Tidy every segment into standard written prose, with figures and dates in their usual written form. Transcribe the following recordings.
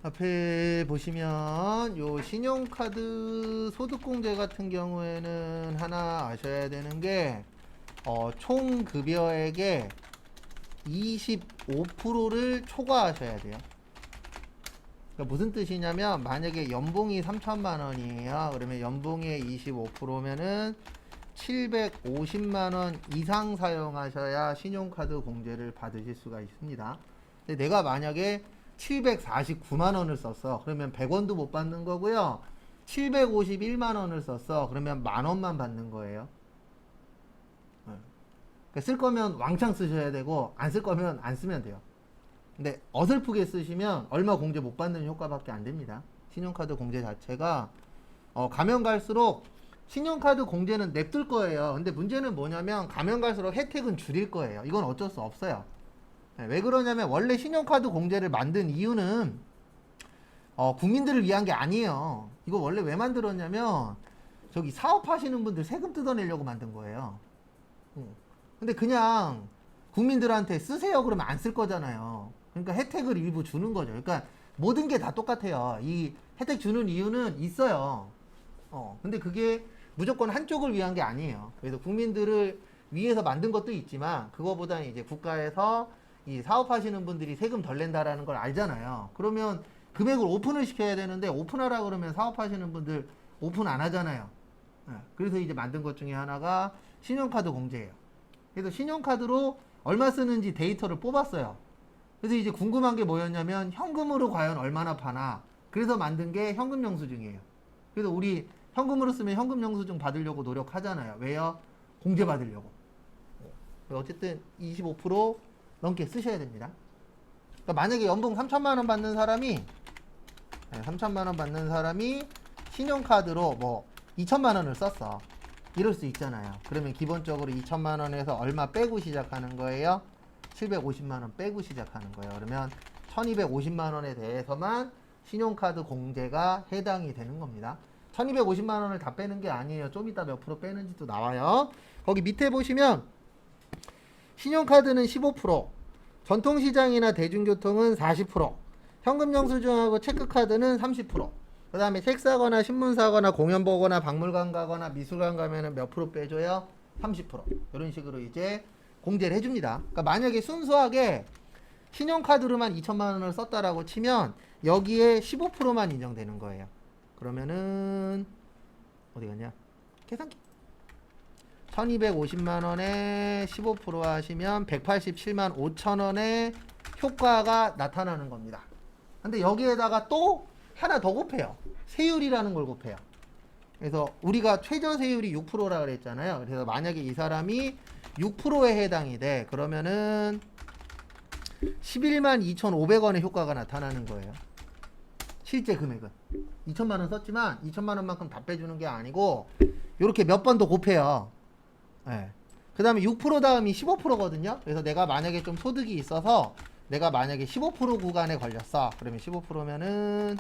앞에 보시면 요 신용카드 소득공제 같은 경우에는 하나 아셔야 되는 게 총 급여액의 25%를 초과하셔야 돼요. 그러니까 무슨 뜻이냐면 만약에 연봉이 3천만 원이에요. 그러면 연봉의 25%면은 750만 원 이상 사용하셔야 신용카드 공제를 받으실 수가 있습니다. 근데 내가 만약에 749만 원을 썼어. 그러면 100원도 못 받는 거고요. 751만 원을 썼어. 그러면 만 원만 받는 거예요. 그러니까 쓸 거면 왕창 쓰셔야 되고 안 쓸 거면 안 쓰면 돼요. 근데 어설프게 쓰시면 얼마 공제 못 받는 효과밖에 안 됩니다. 신용카드 공제 자체가 가면 갈수록 신용카드 공제는 냅둘 거예요. 근데 문제는 뭐냐면 가면 갈수록 혜택은 줄일 거예요. 이건 어쩔 수 없어요. 왜 그러냐면 원래 신용카드 공제를 만든 이유는 국민들을 위한 게 아니에요. 이거 원래 왜 만들었냐면 저기 사업하시는 분들 세금 뜯어내려고 만든 거예요. 근데 그냥 국민들한테 쓰세요 그러면 안 쓸 거잖아요. 그러니까 혜택을 일부 주는 거죠. 그러니까 모든 게 다 똑같아요. 이 혜택 주는 이유는 있어요. 근데 그게 무조건 한쪽을 위한 게 아니에요. 그래서 국민들을 위해서 만든 것도 있지만 그거보다는 이제 국가에서 이 사업하시는 분들이 세금 덜 낸다라는 걸 알잖아요. 그러면 금액을 오픈을 시켜야 되는데 오픈하라 그러면 사업하시는 분들 오픈 안 하잖아요. 그래서 이제 만든 것 중에 하나가 신용카드 공제예요. 그래서 신용카드로 얼마 쓰는지 데이터를 뽑았어요. 그래서 이제 궁금한 게 뭐였냐면 현금으로 과연 얼마나 파나. 그래서 만든 게 현금 영수증이에요. 그래서 우리 현금으로 쓰면 현금 영수증 받으려고 노력하잖아요. 왜요? 공제 받으려고. 어쨌든 25% 넘게 쓰셔야 됩니다. 그러니까 만약에 연봉 3천만 원 받는 사람이 3천만 원 받는 사람이 신용카드로 뭐 2천만 원을 썼어. 이럴 수 있잖아요. 그러면 기본적으로 2천만 원에서 얼마 빼고 시작하는 거예요? 750만 원 빼고 시작하는 거예요. 그러면 1250만 원에 대해서만 신용카드 공제가 해당이 되는 겁니다. 1250만 원을 다 빼는 게 아니에요. 좀 이따 몇 프로 빼는지도 나와요. 거기 밑에 보시면 신용카드는 15%, 전통시장이나 대중교통은 40%, 현금영수증하고 체크카드는 30%, 그 다음에 책 사거나 신문 사거나 공연 보거나 박물관 가거나 미술관 가면은 몇 프로 빼줘요? 30%. 이런 식으로 이제 공제를 해줍니다. 그러니까 만약에 순수하게 신용카드로만 2천만 원을 썼다라고 치면 여기에 15%만 인정되는 거예요. 그러면은 어디 갔냐? 계산기. 1250만 원에 15% 하시면 187만 5천 원의 효과가 나타나는 겁니다. 근데 여기에다가 또 하나 더 곱해요. 세율이라는 걸 곱해요. 그래서 우리가 최저 세율이 6%라 그랬잖아요. 그래서 만약에 이 사람이 6%에 해당이 돼. 그러면은 11만 2,500원의 효과가 나타나는 거예요. 실제 금액은. 2천만 원 썼지만 2천만 원만큼 다 빼주는 게 아니고 이렇게 몇 번 더 곱해요. 네. 그 다음에 6% 다음이 15%거든요. 그래서 내가 만약에 좀 소득이 있어서 내가 만약에 15% 구간에 걸렸어. 그러면 15%면은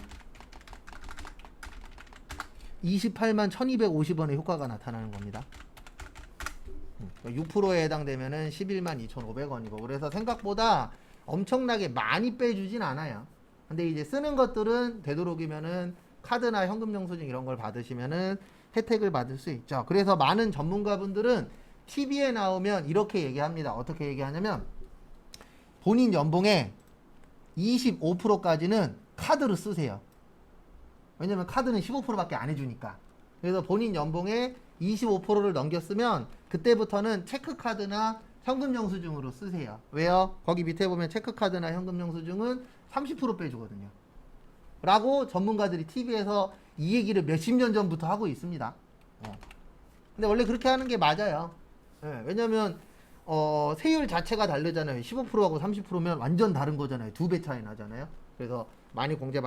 28만 1250원의 효과가 나타나는 겁니다. 6%에 해당되면은 11만 2,500원이고 그래서 생각보다 엄청나게 많이 빼주진 않아요. 근데 이제 쓰는 것들은 되도록이면은 카드나 현금 영수증 이런 걸 받으시면은 혜택을 받을 수 있죠. 그래서 많은 전문가분들은 TV에 나오면 이렇게 얘기합니다. 어떻게 얘기하냐면 본인 연봉의 25%까지는 카드로 쓰세요. 왜냐면 카드는 15%밖에 안 해주니까. 그래서 본인 연봉의 25%를 넘겼으면 그때부터는 체크카드나 현금영수증으로 쓰세요. 왜요? 거기 밑에 보면 체크카드나 현금영수증은 30% 빼주거든요. 라고 전문가들이 TV에서 이 얘기를 몇십 년 전부터 하고 있습니다. 근데 원래 그렇게 하는 게 맞아요. 왜냐면 세율 자체가 다르잖아요. 15%하고 30%면 완전 다른 거잖아요. 2배 차이 나잖아요. 그래서 많이 공제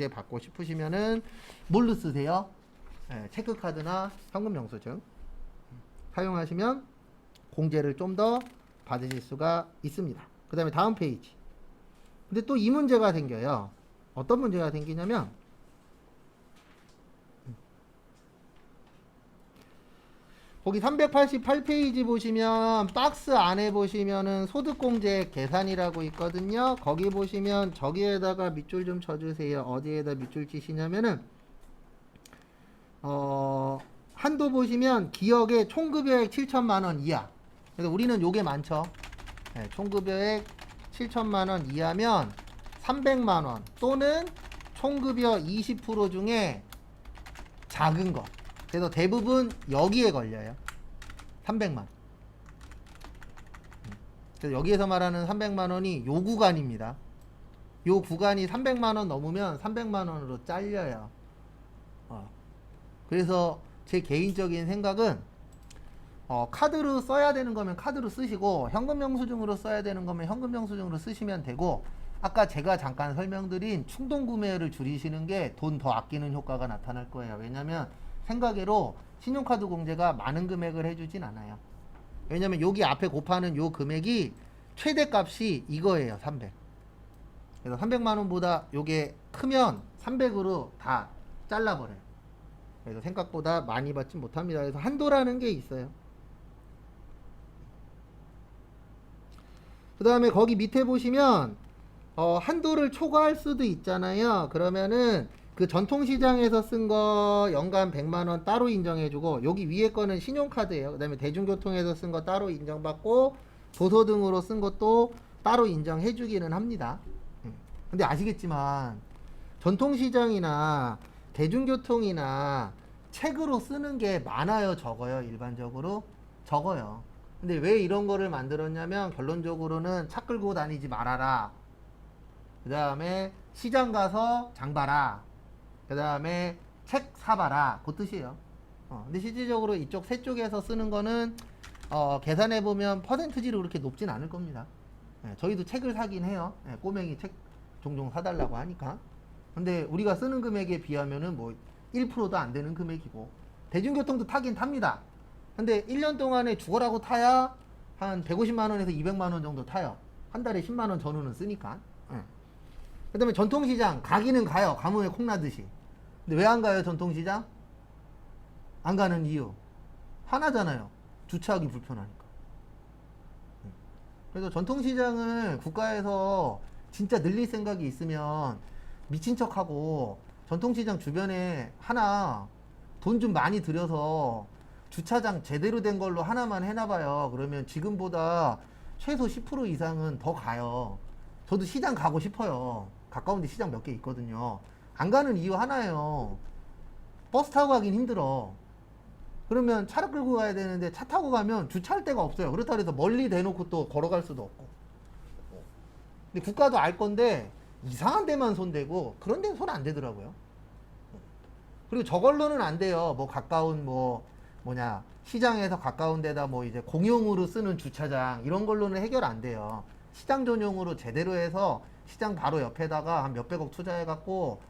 받고 싶으시면은 뭘로 쓰세요? 체크카드나 현금영수증 사용하시면 공제를 좀 더 받으실 수가 있습니다. 그 다음에 다음 페이지. 근데 또 이 문제가 생겨요. 어떤 문제가 생기냐면 거기 388페이지 보시면 박스 안에 보시면은 소득공제 계산이라고 있거든요. 거기 보시면 저기에다가 밑줄 좀 쳐주세요. 어디에다 밑줄 치시냐면은 한도 보시면 기억의 총급여액 7천만원 이하. 그래서 우리는 요게 많죠. 네, 총급여액 7천만원 이하면 300만원 또는 총급여 20% 중에 작은 거. 그래서 대부분 여기에 걸려요. 300만. 그래서 여기에서 말하는 300만원이 요 구간입니다. 요 구간이 300만원 넘으면 300만원으로 잘려요. 그래서 제 개인적인 생각은 카드로 써야 되는 거면 카드로 쓰시고 현금 영수증으로 써야 되는 거면 현금 영수증으로 쓰시면 되고, 아까 제가 잠깐 설명드린 충동 구매를 줄이시는 게 돈 더 아끼는 효과가 나타날 거예요. 왜냐면 생각외로 신용카드 공제가 많은 금액을 해주진 않아요. 왜냐면 여기 앞에 곱하는 요 금액이 최대값이 이거예요. 300. 그래서 300만원보다 요게 크면 300으로 다 잘라버려요. 그래서 생각보다 많이 받지 못합니다. 그래서 한도라는 게 있어요. 그 다음에 거기 밑에 보시면 한도를 초과할 수도 있잖아요. 그러면은 그 전통시장에서 쓴 거 연간 100만원 따로 인정해주고, 여기 위에 거는 신용카드예요. 그 다음에 대중교통에서 쓴 거 따로 인정받고, 도서 등으로 쓴 것도 따로 인정해주기는 합니다. 근데 아시겠지만 전통시장이나 대중교통이나 책으로 쓰는 게 많아요, 적어요? 일반적으로 적어요. 근데 왜 이런 거를 만들었냐면 결론적으로는 차 끌고 다니지 말아라. 그 다음에 시장 가서 장 봐라. 그 다음에 책 사봐라. 그 뜻이에요. 근데 실질적으로 이쪽 세 쪽에서 쓰는 거는 계산해보면 퍼센트지로 그렇게 높진 않을 겁니다. 저희도 책을 사긴 해요. 꼬맹이 책 종종 사달라고 하니까. 근데 우리가 쓰는 금액에 비하면은 뭐 1%도 안 되는 금액이고, 대중교통도 타긴 탑니다. 근데 1년 동안에 죽어라고 타야 한 150만원에서 200만원 정도 타요. 한 달에 10만원 전후는 쓰니까. 그 다음에 전통시장 가기는 가요. 가뭄에 콩나듯이. 근데 왜 안 가요, 전통시장? 안 가는 이유 하나잖아요. 주차하기 불편하니까. 그래서 전통시장을 국가에서 진짜 늘릴 생각이 있으면 미친 척하고 전통시장 주변에 하나 돈 좀 많이 들여서 주차장 제대로 된 걸로 하나만 해놔봐요. 그러면 지금보다 최소 10% 이상은 더 가요. 저도 시장 가고 싶어요. 가까운데 시장 몇 개 있거든요. 안 가는 이유 하나예요. 버스 타고 가긴 힘들어. 그러면 차를 끌고 가야 되는데 차 타고 가면 주차할 데가 없어요. 그렇다고 해서 멀리 대놓고 또 걸어갈 수도 없고. 근데 국가도 알 건데 이상한 데만 손대고 그런 데는 손 안 대더라고요. 그리고 저걸로는 안 돼요. 뭐 가까운 시장에서 가까운 데다 뭐 이제 공용으로 쓰는 주차장 이런 걸로는 해결 안 돼요. 시장 전용으로 제대로 해서 시장 바로 옆에다가 한 몇백억 투자해갖고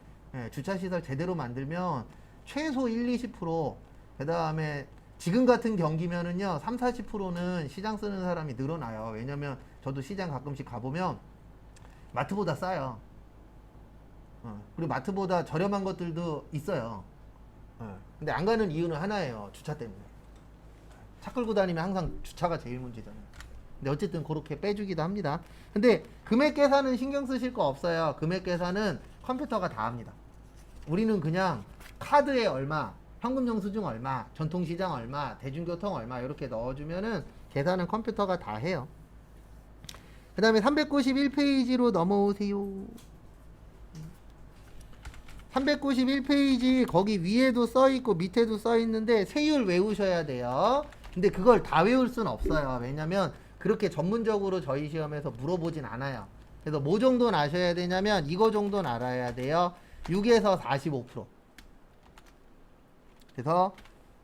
주차시설 제대로 만들면 최소 1-20%, 그 다음에 지금 같은 경기면은요 3-40%는 시장 쓰는 사람이 늘어나요. 왜냐면 저도 시장 가끔씩 가보면 마트보다 싸요. 그리고 마트보다 저렴한 것들도 있어요. 근데 안 가는 이유는 하나예요. 주차 때문에. 차 끌고 다니면 항상 주차가 제일 문제잖아요. 근데 어쨌든 그렇게 빼주기도 합니다. 근데 금액 계산은 신경 쓰실 거 없어요. 금액 계산은 컴퓨터가 다 합니다. 우리는 그냥 카드에 얼마, 현금 영수증 얼마, 전통시장 얼마, 대중교통 얼마 이렇게 넣어주면은 계산은 컴퓨터가 다 해요. 그 다음에 391페이지로 넘어오세요. 391페이지 거기 위에도 써있고 밑에도 써있는데 세율 외우셔야 돼요. 근데 그걸 다 외울 수는 없어요. 왜냐면 그렇게 전문적으로 저희 시험에서 물어보진 않아요. 그래서 뭐 정도는 아셔야 되냐면 이거 정도는 알아야 돼요. 6에서 45%. 그래서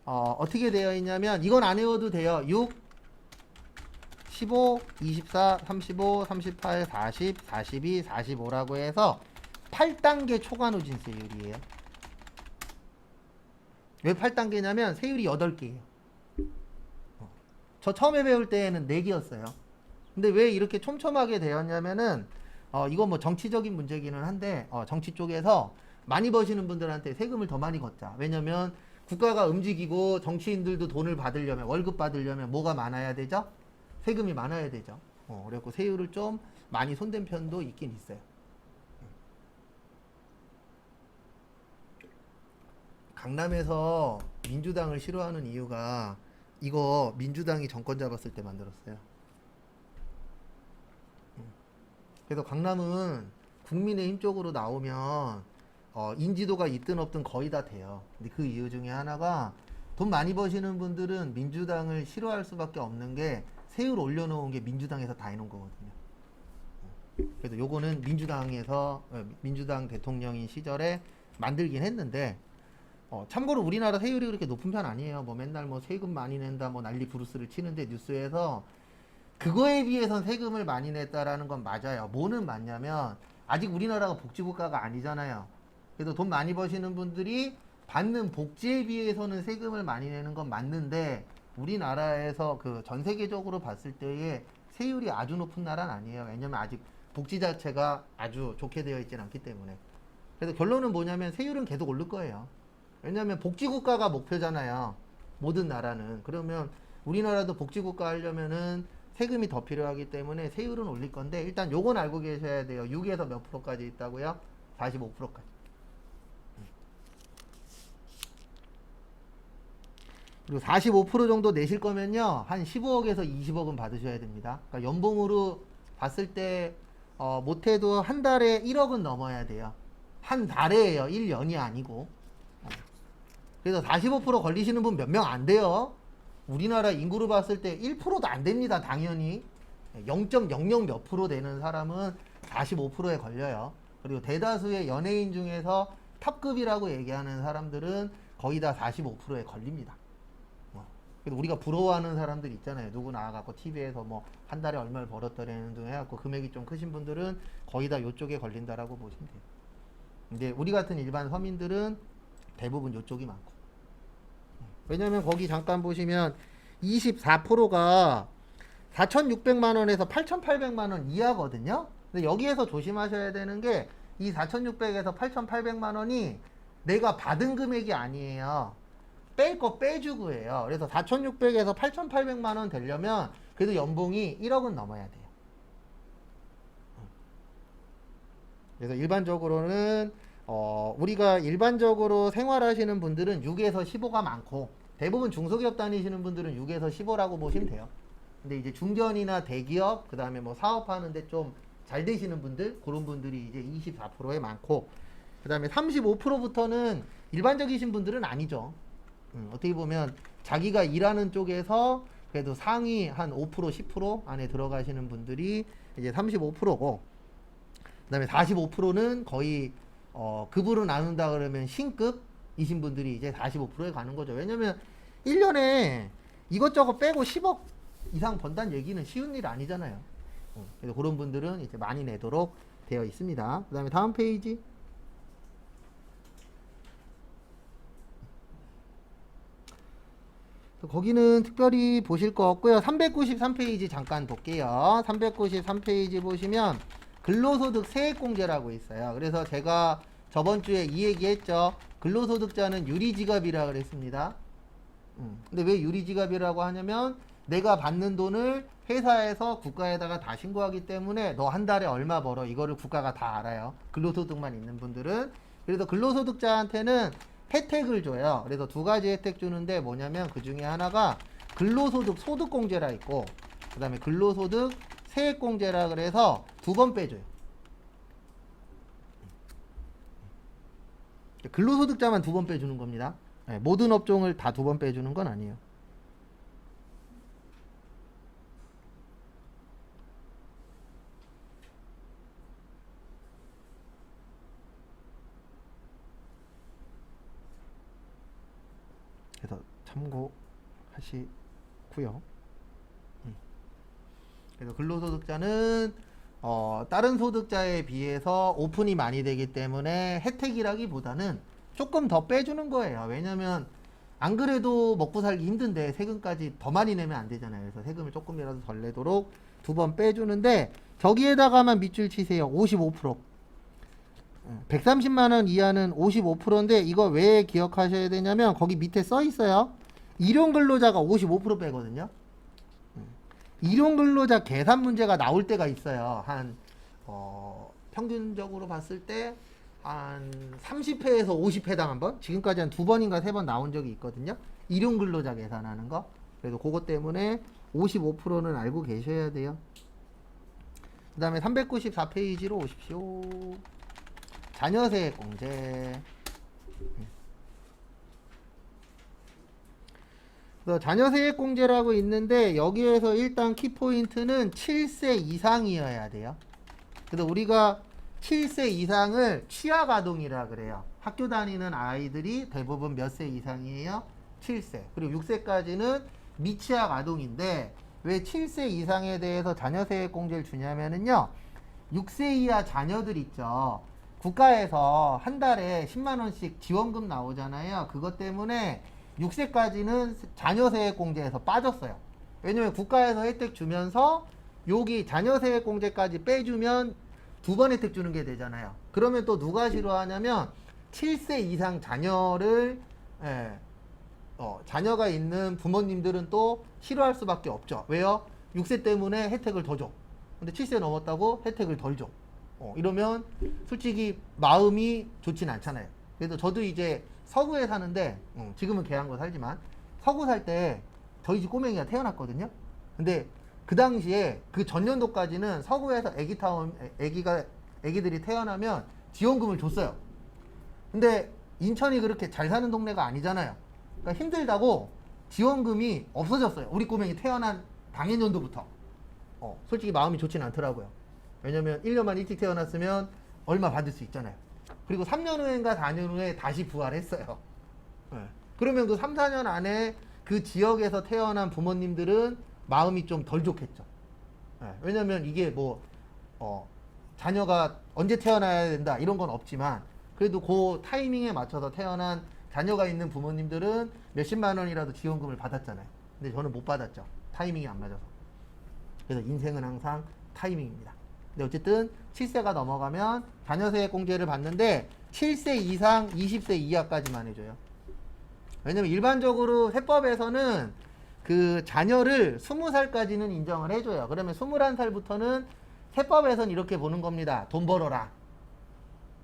어떻게 되어 있냐면 이건 안 외워도 돼요. 6, 15, 24, 35, 38, 40, 42, 45라고 해서 8단계 초과 누진 세율이에요. 왜 8단계냐면 세율이 8개예요. 저 처음에 배울 때에는 4개였어요. 근데 왜 이렇게 촘촘하게 되었냐면은 이건 뭐 정치적인 문제기는 한데 정치 쪽에서 많이 버시는 분들한테 세금을 더 많이 걷자. 왜냐면 국가가 움직이고 정치인들도 돈을 받으려면 월급 받으려면 뭐가 많아야 되죠? 세금이 많아야 되죠. 그래갖고 세율을 좀 많이 손댄 편도 있긴 있어요. 강남에서 민주당을 싫어하는 이유가 이거 민주당이 정권 잡았을 때 만들었어요. 그래서 강남은 국민의힘 쪽으로 나오면 인지도가 있든 없든 거의 다 돼요. 근데 그 이유 중에 하나가 돈 많이 버시는 분들은 민주당을 싫어할 수밖에 없는 게 세율 올려놓은 게 민주당에서 다 해놓은 거거든요. 그래서 요거는 민주당 대통령인 시절에 만들긴 했는데 참고로 우리나라 세율이 그렇게 높은 편 아니에요. 뭐 맨날 뭐 세금 많이 낸다 뭐 난리 부르스를 치는데 뉴스에서 그거에 비해선 세금을 많이 냈다라는 건 맞아요. 뭐는 맞냐면 아직 우리나라가 복지국가가 아니잖아요. 그래서 돈 많이 버시는 분들이 받는 복지에 비해서는 세금을 많이 내는 건 맞는데 우리나라에서 그 전 세계적으로 봤을 때의 세율이 아주 높은 나라는 아니에요. 왜냐면 아직 복지 자체가 아주 좋게 되어 있지는 않기 때문에. 그래서 결론은 뭐냐면 세율은 계속 오를 거예요. 왜냐면 복지국가가 목표잖아요. 모든 나라는. 그러면 우리나라도 복지국가 하려면은 세금이 더 필요하기 때문에 세율은 올릴 건데 일단 요건 알고 계셔야 돼요. 6에서 몇 프로까지 있다고요? 45%까지. 그리고 45% 정도 내실 거면요. 한 15억에서 20억은 받으셔야 됩니다. 그러니까 연봉으로 봤을 때 못해도 한 달에 1억은 넘어야 돼요. 한 달에요. 1년이 아니고. 그래서 45% 걸리시는 분 몇 명 안 돼요. 우리나라 인구로 봤을 때 1%도 안 됩니다. 당연히 0.00 몇 프로 되는 사람은 45%에 걸려요. 그리고 대다수의 연예인 중에서 탑급이라고 얘기하는 사람들은 거의 다 45%에 걸립니다. 그래서 우리가 부러워하는 사람들 있잖아요. 누구 나와갖고 TV에서 뭐 한 달에 얼마를 벌었더라는 등 해갖고 금액이 좀 크신 분들은 거의 다 요쪽에 걸린다라고 보시면 돼요. 근데 우리 같은 일반 서민들은 대부분 요쪽이 많고. 왜냐면 거기 잠깐 보시면 24%가 4,600만 원에서 8,800만 원 이하거든요. 근데 여기에서 조심하셔야 되는 게 이 4,600에서 8,800만 원이 내가 받은 금액이 아니에요. 뺄 거 빼주고 해요. 그래서 4,600에서 8,800만 원 되려면 그래도 연봉이 1억은 넘어야 돼요. 그래서 일반적으로는 우리가 일반적으로 생활하시는 분들은 6에서 15가 많고 대부분 중소기업 다니시는 분들은 6에서 15라고 보시면 돼요. 근데 이제 중견이나 대기업, 그 다음에 뭐 사업하는데 좀 잘 되시는 분들, 그런 분들이 이제 24%에 많고, 그 다음에 35%부터는 일반적이신 분들은 아니죠. 어떻게 보면 자기가 일하는 쪽에서 그래도 상위 한 5%, 10% 안에 들어가시는 분들이 이제 35%고, 그 다음에 45%는 거의 급으로 나눈다 그러면 신급이신 분들이 이제 45%에 가는 거죠. 왜냐면 1년에 이것저것 빼고 10억 이상 번다는 얘기는 쉬운 일 아니잖아요. 그래서 그런 분들은 이제 많이 내도록 되어 있습니다. 그 다음에 다음 페이지. 거기는 특별히 보실 거 없고요. 393페이지 잠깐 볼게요. 393페이지 보시면 근로소득 세액공제라고 있어요. 그래서 제가 저번 주에 이 얘기했죠. 근로소득자는 유리지갑이라 그랬습니다. 근데 왜 유리지갑이라고 하냐면 내가 받는 돈을 회사에서 국가에다가 다 신고하기 때문에 너 한 달에 얼마 벌어 이거를 국가가 다 알아요. 근로소득만 있는 분들은. 그래서 근로소득자한테는 혜택을 줘요. 그래서 두 가지 혜택 주는데 뭐냐면 그 중에 하나가 근로소득 소득공제라 있고 그 다음에 근로소득 세액공제라 그래서 두 번 빼줘요. 근로소득자만 두 번 빼주는 겁니다. 네, 모든 업종을 다 두 번 빼주는 건 아니에요. 그래서 참고하시고요. 그래서 근로소득자는 다른 소득자에 비해서 오픈이 많이 되기 때문에 혜택이라기보다는 조금 더 빼주는 거예요. 왜냐면 안 그래도 먹고 살기 힘든데 세금까지 더 많이 내면 안 되잖아요. 그래서 세금을 조금이라도 덜 내도록 두 번 빼주는데 저기에다가만 밑줄 치세요. 55%. 130만 원 이하는 55%인데 이거 왜 기억하셔야 되냐면 거기 밑에 써 있어요. 일용 근로자가 55% 빼거든요. 일용 근로자 계산 문제가 나올 때가 있어요. 평균적으로 봤을 때 한 30회에서 50회 당 한 번? 지금까지 한 2번인가 3번 나온 적이 있거든요. 일용 근로자 계산하는 거. 그래서 그것 때문에 55%는 알고 계셔야 돼요. 그 다음에 394페이지로 오십시오. 자녀세액 공제. 그래서 자녀세액 공제라고 있는데 여기에서 일단 키포인트는 7세 이상이어야 돼요. 그래서 우리가 7세 이상을 취약아동이라 그래요. 학교 다니는 아이들이 대부분 몇 세 이상이에요? 7세. 그리고 6세까지는 미취학 아동인데 왜 7세 이상에 대해서 자녀세액 공제를 주냐면은요. 6세 이하 자녀들 있죠. 국가에서 한 달에 10만 원씩 지원금 나오잖아요. 그것 때문에 6세까지는 자녀세액 공제에서 빠졌어요. 왜냐면 국가에서 혜택 주면서 여기 자녀세액 공제까지 빼주면 2번 혜택 주는 게 되잖아요. 그러면 또 누가 싫어하냐면 7세 이상 자녀를 자녀가 있는 부모님들은 또 싫어할 수밖에 없죠. 왜요? 6세 때문에 혜택을 더 줘. 근데 7세 넘었다고 혜택을 덜 줘. 이러면 솔직히 마음이 좋진 않잖아요. 그래서 저도 이제 서구에 사는데 지금은 계양구 살지만 서구 살 때 저희 집 꼬맹이가 태어났거든요. 근데 그 당시에 그 전년도까지는 서구에서 애기들이 태어나면 지원금을 줬어요. 근데 인천이 그렇게 잘 사는 동네가 아니잖아요. 그러니까 힘들다고 지원금이 없어졌어요. 우리 꼬맹이 태어난 당해년도부터. 솔직히 마음이 좋진 않더라고요. 왜냐면 1년만 일찍 태어났으면 얼마 받을 수 있잖아요. 그리고 3년 후인가 4년 후에 다시 부활했어요. 그러면 그 3, 4년 안에 그 지역에서 태어난 부모님들은 마음이 좀 덜 좋겠죠. 왜냐면 이게 자녀가 언제 태어나야 된다 이런 건 없지만 그래도 그 타이밍에 맞춰서 태어난 자녀가 있는 부모님들은 몇십만 원이라도 지원금을 받았잖아요. 근데 저는 못 받았죠. 타이밍이 안 맞아서. 그래서 인생은 항상 타이밍입니다. 근데 어쨌든 7세가 넘어가면 자녀세액 공제를 받는데 7세 이상 20세 이하까지만 해줘요. 왜냐면 일반적으로 세법에서는 그 자녀를 20살까지는 인정을 해줘요. 그러면 21살부터는 세법에서는 이렇게 보는 겁니다. 돈 벌어라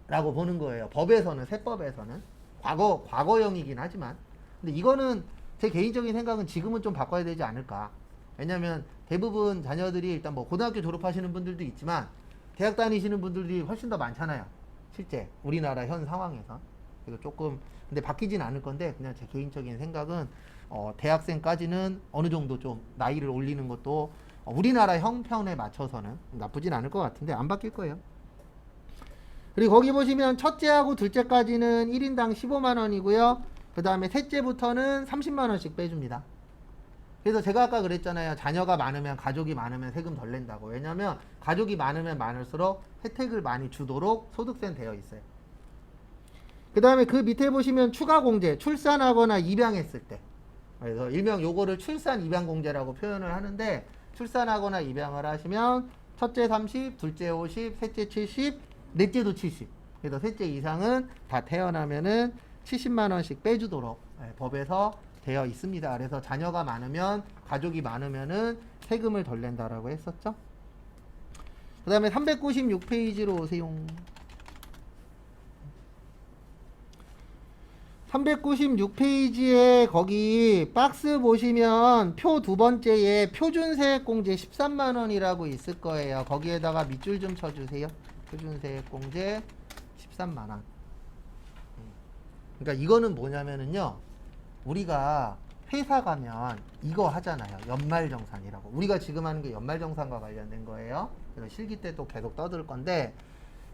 라고 보는 거예요. 법에서는, 세법에서는. 과거형이긴 하지만. 근데 이거는 제 개인적인 생각은 지금은 좀 바꿔야 되지 않을까. 왜냐면 대부분 자녀들이 일단 고등학교 졸업하시는 분들도 있지만 대학 다니시는 분들이 훨씬 더 많잖아요. 실제 우리나라 현 상황에서. 그래서 조금 근데 바뀌진 않을 건데 그냥 제 개인적인 생각은 대학생까지는 어느 정도 좀 나이를 올리는 것도 우리나라 형편에 맞춰서는 나쁘진 않을 것 같은데 안 바뀔 거예요. 그리고 거기 보시면 첫째하고 둘째까지는 1인당 15만 원이고요. 그 다음에 셋째부터는 30만 원씩 빼줍니다. 그래서 제가 아까 그랬잖아요. 자녀가 많으면 가족이 많으면 세금 덜 낸다고. 왜냐면 가족이 많으면 많을수록 혜택을 많이 주도록 소득세는 되어 있어요. 그 다음에 그 밑에 보시면 추가 공제, 출산하거나 입양했을 때. 그래서 일명 요거를 출산 입양 공제라고 표현을 하는데 출산하거나 입양을 하시면 첫째 30, 둘째 50, 셋째 70, 넷째도 70. 그래서 셋째 이상은 다 태어나면은 70만 원씩 빼주도록 법에서 되어 있습니다. 그래서 자녀가 많으면 가족이 많으면은 세금을 덜 낸다라고 했었죠. 그 다음에 396페이지로 오세요. 396페이지에 거기 박스 보시면 표 두 번째에 표준세액 공제 13만 원이라고 있을 거예요. 거기에다가 밑줄 좀 쳐주세요. 표준세액 공제 13만 원. 그러니까 이거는 뭐냐면은요. 우리가 회사 가면 이거 하잖아요. 연말정산이라고. 우리가 지금 하는 게 연말정산과 관련된 거예요. 그래서 실기 때 또 계속 떠들 건데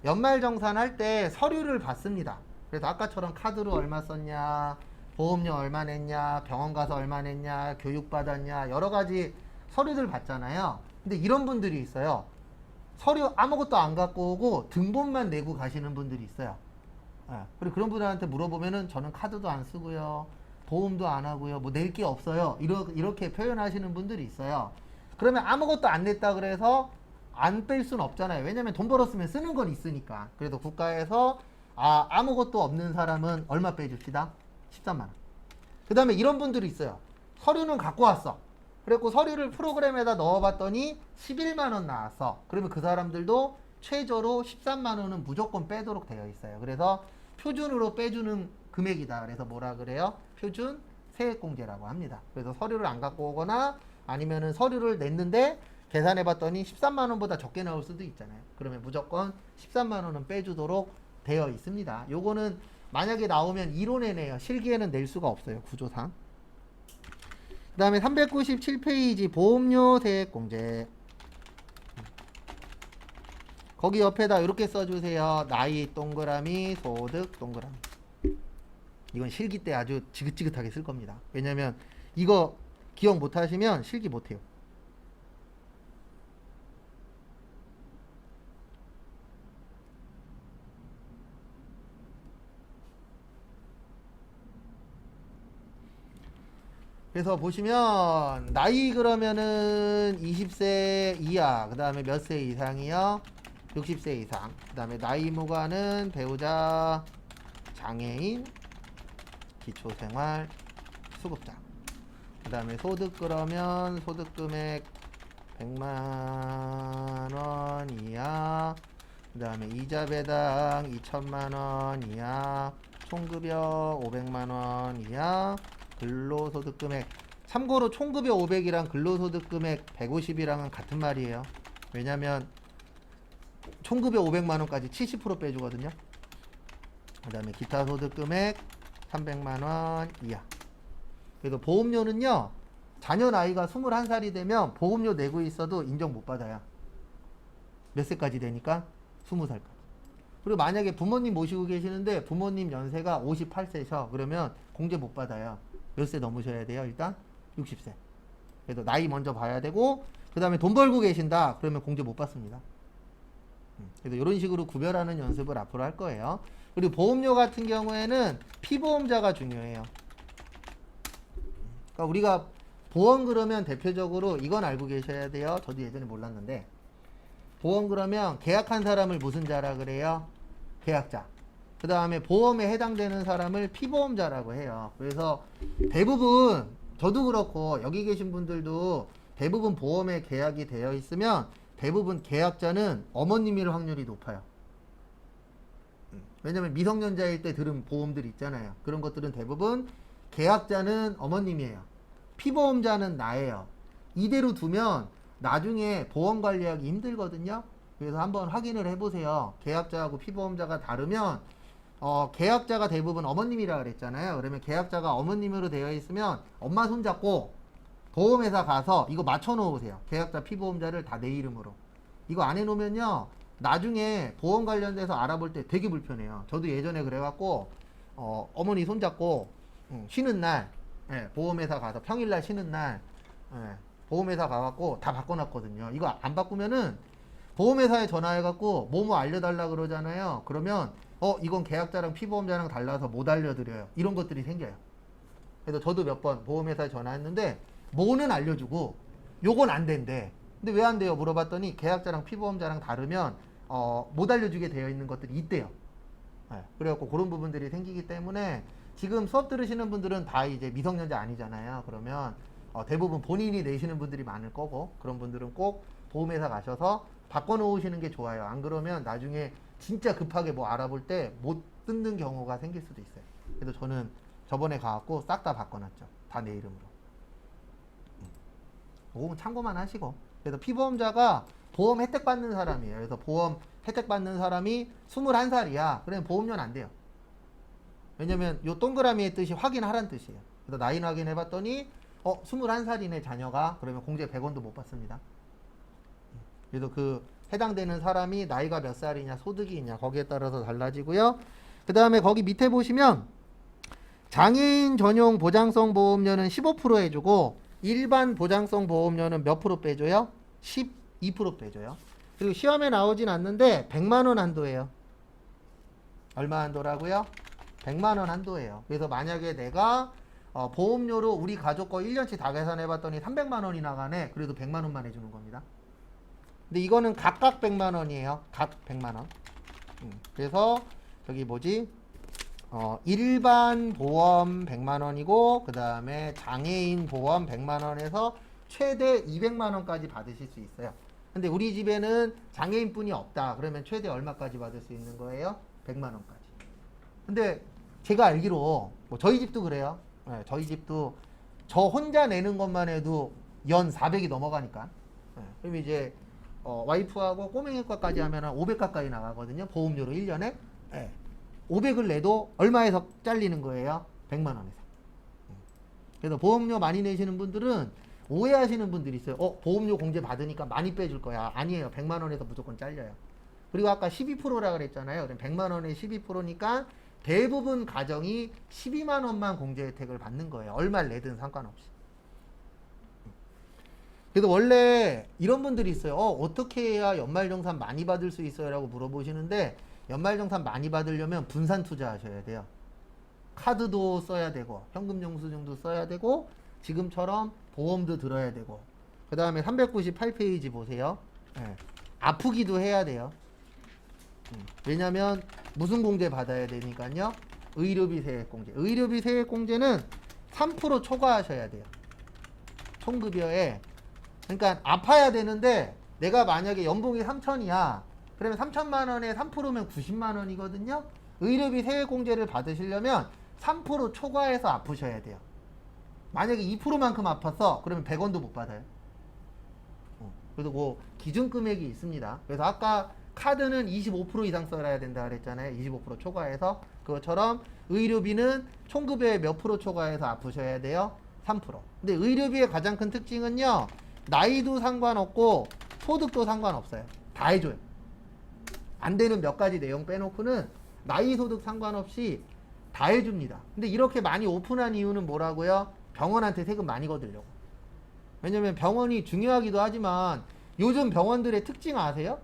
연말정산 할 때 서류를 받습니다. 그래서 아까처럼 카드로 얼마 썼냐, 보험료 얼마 냈냐, 병원 가서 얼마 냈냐, 교육 받았냐, 여러 가지 서류들 받잖아요. 근데 이런 분들이 있어요. 서류 아무것도 안 갖고 오고 등본만 내고 가시는 분들이 있어요. 그리고 그런 분들한테 물어보면은 저는 카드도 안 쓰고요, 보험도 안 하고요, 뭐 낼 게 없어요. 이렇게 표현하시는 분들이 있어요. 그러면 아무것도 안 냈다 그래서 안 뺄 수는 없잖아요. 왜냐면 돈 벌었으면 쓰는 건 있으니까. 그래도 국가에서 아무것도 없는 사람은 얼마 빼줍시다? 13만 원. 그 다음에 이런 분들이 있어요. 서류는 갖고 왔어. 그래갖고 서류를 프로그램에다 넣어봤더니 11만 원 나왔어. 그러면 그 사람들도 최저로 13만 원은 무조건 빼도록 되어 있어요. 그래서 표준으로 빼주는 금액이다. 그래서 뭐라 그래요? 표준 세액공제라고 합니다. 그래서 서류를 안 갖고 오거나 아니면은 서류를 냈는데 계산해봤더니 13만 원보다 적게 나올 수도 있잖아요. 그러면 무조건 13만 원은 빼주도록 되어 있습니다. 요거는 만약에 나오면 이론에 내요. 실기에는 낼 수가 없어요. 구조상. 그 다음에 397페이지 보험료 세액공제. 거기 옆에다 이렇게 써주세요. 나이 동그라미, 소득 동그라미. 이건 실기 때 아주 지긋지긋하게 쓸 겁니다. 왜냐면 이거 기억 못하시면 실기 못해요. 그래서 보시면 나이 그러면은 20세 이하, 그 다음에 몇 세 이상이요? 60세 이상. 그 다음에 나이 무관은 배우자, 장애인, 기초생활, 수급자. 그 다음에 소득 그러면 소득금액 100만원 이하, 그 다음에 이자 배당 2천만원 이하, 총급여 500만원 이하, 근로소득금액. 참고로 총급여 500이랑 근로소득금액 150이랑은 같은 말이에요. 왜냐면 총급여 500만원까지 70% 빼주거든요. 그 다음에 기타 소득금액 300만원 이하. 그래서 보험료는요, 자녀 나이가 21살이 되면 보험료 내고 있어도 인정 못 받아요. 몇 세까지 되니까? 20살까지. 그리고 만약에 부모님 모시고 계시는데 부모님 연세가 58세셔. 그러면 공제 못 받아요. 몇 세 넘으셔야 돼요? 일단 60세. 그래서 나이 먼저 봐야 되고, 그 다음에 돈 벌고 계신다. 그러면 공제 못 받습니다. 그래서 이런 식으로 구별하는 연습을 앞으로 할 거예요. 그리고 보험료 같은 경우에는 피보험자가 중요해요. 그러니까 우리가 보험 그러면 대표적으로 이건 알고 계셔야 돼요. 저도 예전에 몰랐는데, 보험 그러면 계약한 사람을 무슨 자라 그래요? 계약자. 그 다음에 보험에 해당되는 사람을 피보험자라고 해요. 그래서 대부분, 저도 그렇고 여기 계신 분들도 대부분 보험에 계약이 되어 있으면 대부분 계약자는 어머님일 확률이 높아요. 왜냐면 미성년자일 때 들은 보험들 있잖아요. 그런 것들은 대부분 계약자는 어머님이에요. 피보험자는 나예요. 이대로 두면 나중에 보험 관리하기 힘들거든요. 그래서 한번 확인을 해보세요. 계약자하고 피보험자가 다르면 계약자가 대부분 어머님이라 그랬잖아요. 그러면 계약자가 어머님으로 되어 있으면 엄마 손잡고 보험회사 가서 이거 맞춰 놓으세요. 계약자 피보험자를 다 내 이름으로. 이거 안 해놓으면요, 나중에 보험 관련돼서 알아볼 때 되게 불편해요. 저도 예전에 그래갖고 어머니 손잡고 쉬는 날, 보험회사 가서 평일날 쉬는 날, 보험회사 가갖고 다 바꿔놨거든요. 이거 안 바꾸면은 보험회사에 전화해갖고 뭐뭐 알려달라 그러잖아요. 그러면 이건 계약자랑 피보험자랑 달라서 못 알려드려요. 이런 것들이 생겨요. 그래서 저도 몇 번 보험회사에 전화했는데 뭐는 알려주고 요건 안 된대. 근데 왜 안 돼요? 물어봤더니 계약자랑 피보험자랑 다르면 못 알려주게 되어 있는 것들이 있대요. 그래갖고 그런 부분들이 생기기 때문에 지금 수업 들으시는 분들은 다 이제 미성년자 아니잖아요. 그러면 대부분 본인이 내시는 분들이 많을 거고, 그런 분들은 꼭 보험회사 가셔서 바꿔놓으시는 게 좋아요. 안 그러면 나중에 진짜 급하게 뭐 알아볼 때 못 듣는 경우가 생길 수도 있어요. 그래서 저는 저번에 가갖고 싹 다 바꿔놨죠. 다 내 이름으로. 그거 참고만 하시고. 그래서 피보험자가 보험 혜택 받는 사람이에요. 그래서 보험 혜택 받는 사람이 21살이야. 그러면 보험료는 안 돼요. 왜냐면 요 동그라미의 뜻이 확인하란 뜻이에요. 그래서 나이 확인해봤더니 21살이네 자녀가. 그러면 공제 100원도 못 받습니다. 그래서 그 해당되는 사람이 나이가 몇 살이냐, 소득이 있냐, 거기에 따라서 달라지고요. 그 다음에 거기 밑에 보시면 장애인 전용 보장성 보험료는 15% 해주고, 일반 보장성 보험료는 몇 프로 빼줘요? 12% 빼줘요. 그리고 시험에 나오진 않는데 100만원 한도예요. 얼마 한도라고요? 100만원 한도예요. 그래서 만약에 내가 보험료로 우리 가족 거 1년치 다 계산해봤더니 300만원이 나가네. 그래도 100만원만 해주는 겁니다. 근데 이거는 각각 100만 원이에요. 각 100만 원. 그래서 저기 뭐지? 일반 보험 100만 원이고 그 다음에 장애인 보험 100만 원에서 최대 200만 원까지 받으실 수 있어요. 근데 우리 집에는 장애인뿐이 없다. 그러면 최대 얼마까지 받을 수 있는 거예요? 100만 원까지. 근데 제가 알기로 뭐 저희 집도 그래요. 네, 저희 집도 저 혼자 내는 것만 해도 연 400이 넘어가니까. 네, 그럼 이제 와이프하고 꼬맹이과까지 하면 500 가까이 나가거든요. 보험료로 1년에. 네, 500을 내도 얼마에서 잘리는 거예요? 100만 원에서. 그래서 보험료 많이 내시는 분들은 오해하시는 분들이 있어요. 보험료 공제 받으니까 많이 빼줄 거야. 아니에요. 100만 원에서 무조건 잘려요. 그리고 아까 12%라 그랬잖아요. 그럼 100만 원에 12%니까 대부분 가정이 12만 원만 공제 혜택을 받는 거예요. 얼마를 내든 상관없이. 그래서 원래 이런 분들이 있어요. 어떻게 해야 연말정산 많이 받을 수 있어요? 라고 물어보시는데 연말정산 많이 받으려면 분산 투자하셔야 돼요. 카드도 써야 되고 현금 영수증도 써야 되고 지금처럼 보험도 들어야 되고 그 다음에 398페이지 보세요. 네. 아프기도 해야 돼요. 왜냐면 무슨 공제 받아야 되니까요. 의료비 세액공제. 의료비 세액공제는 3% 초과하셔야 돼요. 총급여에. 그러니까 아파야 되는데 내가 만약에 연봉이 3천이야. 그러면 3천만 원에 3%면 90만 원이거든요. 의료비 세액공제를 받으시려면 3% 초과해서 아프셔야 돼요. 만약에 2%만큼 아팠어. 그러면 100원도 못 받아요. 그래서 뭐 기준 금액이 있습니다. 그래서 아까 카드는 25% 이상 써야 된다 그랬잖아요. 25% 초과해서. 그것처럼 의료비는 총급여의 몇 프로 초과해서 아프셔야 돼요? 3%. 근데 의료비의 가장 큰 특징은요. 나이도 상관없고 소득도 상관없어요. 다 해줘요. 안 되는 몇 가지 내용 빼놓고는 나이 소득 상관없이 다 해줍니다. 근데 이렇게 많이 오픈한 이유는 뭐라고요? 병원한테 세금 많이 거두려고. 왜냐면 병원이 중요하기도 하지만 요즘 병원들의 특징 아세요?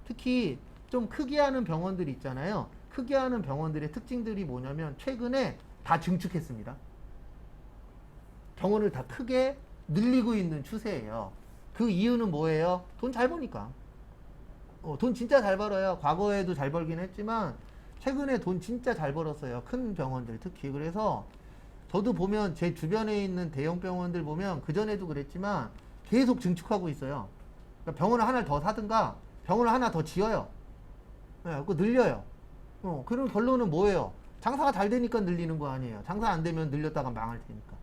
특히 좀 크게 하는 병원들 있잖아요. 크게 하는 병원들의 특징들이 뭐냐면 최근에 다 증축했습니다. 병원을 다 크게 늘리고 있는 추세예요. 그 이유는 뭐예요? 돈 잘 버니까. 돈 진짜 잘 벌어요. 과거에도 잘 벌긴 했지만 최근에 돈 진짜 잘 벌었어요. 큰 병원들 특히. 그래서 저도 보면 제 주변에 있는 대형 병원들 보면 그전에도 그랬지만 계속 증축하고 있어요. 그러니까 병원을 하나 더 사든가 병원을 하나 더 지어요. 네, 그거 늘려요. 그럼 결론은 뭐예요? 장사가 잘 되니까 늘리는 거 아니에요. 장사 안 되면 늘렸다가 망할 테니까.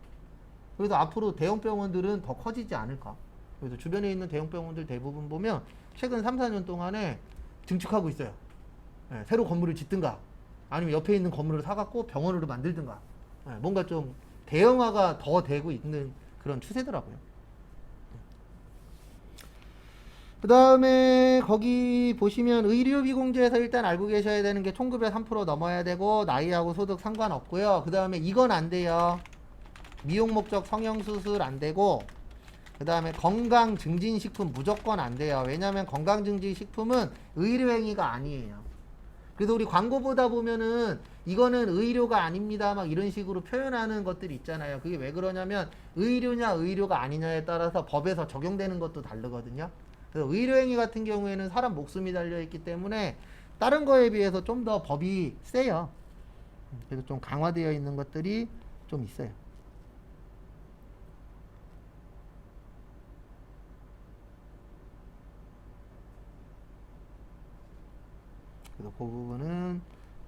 그래서 앞으로 대형 병원들은 더 커지지 않을까. 그래서 주변에 있는 대형 병원들 대부분 보면 최근 3, 4년 동안에 증축하고 있어요. 네, 새로 건물을 짓든가 아니면 옆에 있는 건물을 사갖고 병원으로 만들든가. 네, 뭔가 좀 대형화가 더 되고 있는 그런 추세더라고요. 그 다음에 거기 보시면 의료비 공제에서 일단 알고 계셔야 되는 게 총급여 3% 넘어야 되고 나이하고 소득 상관없고요. 그 다음에 이건 안 돼요. 미용 목적 성형수술 안 되고 그 다음에 건강증진식품 무조건 안 돼요. 왜냐하면 건강증진식품은 의료행위가 아니에요. 그래서 우리 광고 보다 보면은 이거는 의료가 아닙니다 막 이런 식으로 표현하는 것들이 있잖아요. 그게 왜 그러냐면 의료냐 의료가 아니냐에 따라서 법에서 적용되는 것도 다르거든요. 그래서 의료행위 같은 경우에는 사람 목숨이 달려있기 때문에 다른 거에 비해서 좀 더 법이 세요. 그래서 좀 강화되어 있는 것들이 좀 있어요. 그래서 그 부분은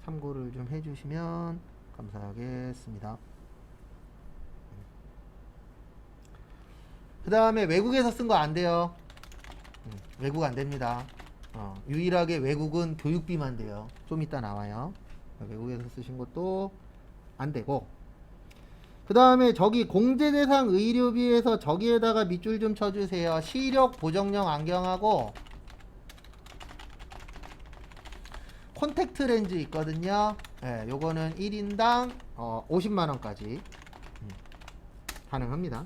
참고를 좀 해주시면 감사하겠습니다. 그 다음에 외국에서 쓴 거 안 돼요. 외국 안 됩니다. 유일하게 외국은 교육비만 돼요. 좀 이따 나와요. 외국에서 쓰신 것도 안 되고. 그 다음에 저기 공제대상 의료비에서 저기에다가 밑줄 좀 쳐주세요. 시력 보정용 안경하고 콘택트 렌즈 있거든요. 예, 요거는 1인당 50만원까지 가능합니다.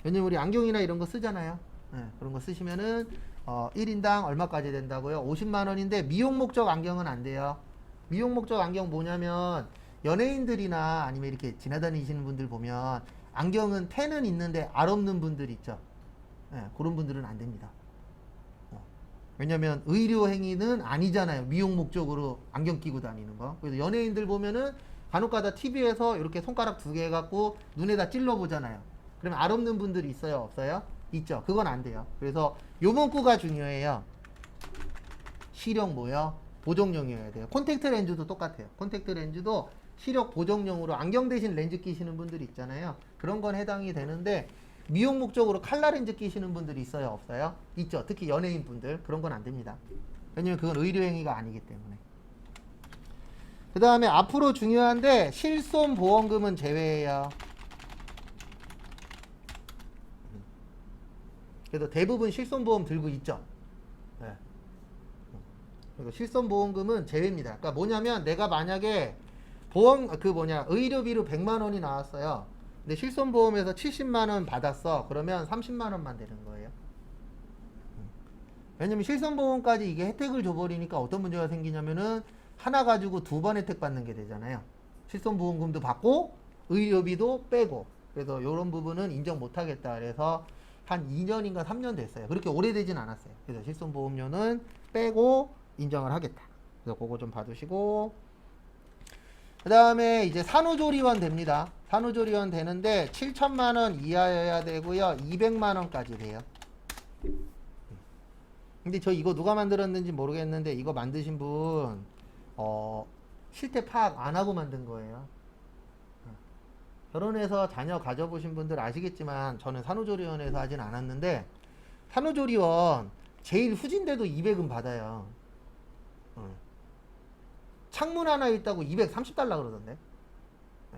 왜냐면 우리 안경이나 이런 거 쓰잖아요. 예, 그런 거 쓰시면은 1인당 얼마까지 된다고요? 50만원인데 미용 목적 안경은 안 돼요. 미용 목적 안경 뭐냐면 연예인들이나 아니면 이렇게 지나다니시는 분들 보면 안경은 펜은 있는데 알 없는 분들 있죠. 예, 그런 분들은 안 됩니다. 왜냐면 의료 행위는 아니잖아요. 미용 목적으로 안경 끼고 다니는 거. 그래서 연예인들 보면은 간혹가다 TV에서 이렇게 손가락 2개 해갖고 눈에다 찔러 보잖아요. 그러면 알 없는 분들이 있어요? 없어요? 있죠. 그건 안 돼요. 그래서 요 문구가 중요해요. 시력 뭐요? 보정용이어야 돼요. 콘택트 렌즈도 똑같아요. 콘택트 렌즈도 시력 보정용으로 안경 대신 렌즈 끼시는 분들이 있잖아요. 그런 건 해당이 되는데 미용 목적으로 칼라 렌즈 끼시는 분들이 있어요? 없어요? 있죠. 특히 연예인 분들 그런 건 안 됩니다. 왜냐면 그건 의료 행위가 아니기 때문에. 그 다음에 앞으로 중요한데 실손보험금은 제외해요. 그래서 대부분 실손보험 들고 있죠. 네. 그래서 실손보험금은 제외입니다. 그러니까 뭐냐면 내가 만약에 보험 의료비로 100만 원이 나왔어요. 근데 실손보험에서 70만 원 받았어. 그러면 30만 원만 되는 거예요. 왜냐면 실손보험까지 이게 혜택을 줘버리니까 어떤 문제가 생기냐면은 하나 가지고 2번 혜택 받는 게 되잖아요. 실손보험금도 받고 의료비도 빼고. 그래서 이런 부분은 인정 못하겠다. 그래서 한 2년인가 3년 됐어요. 그렇게 오래되진 않았어요. 그래서 실손보험료는 빼고 인정을 하겠다. 그래서 그거 좀 봐두시고, 그 다음에 이제 산후조리원 됩니다. 산후조리원 되는데 7천만 원 이하여야 되고요. 200만 원까지 돼요. 근데 저 이거 누가 만들었는지 모르겠는데 이거 만드신 분 실태 파악 안 하고 만든 거예요. 결혼해서 자녀 가져보신 분들 아시겠지만 저는 산후조리원에서 하진 않았는데 산후조리원 제일 후진데도 200은 받아요. 창문 하나 있다고 230달러 그러던데.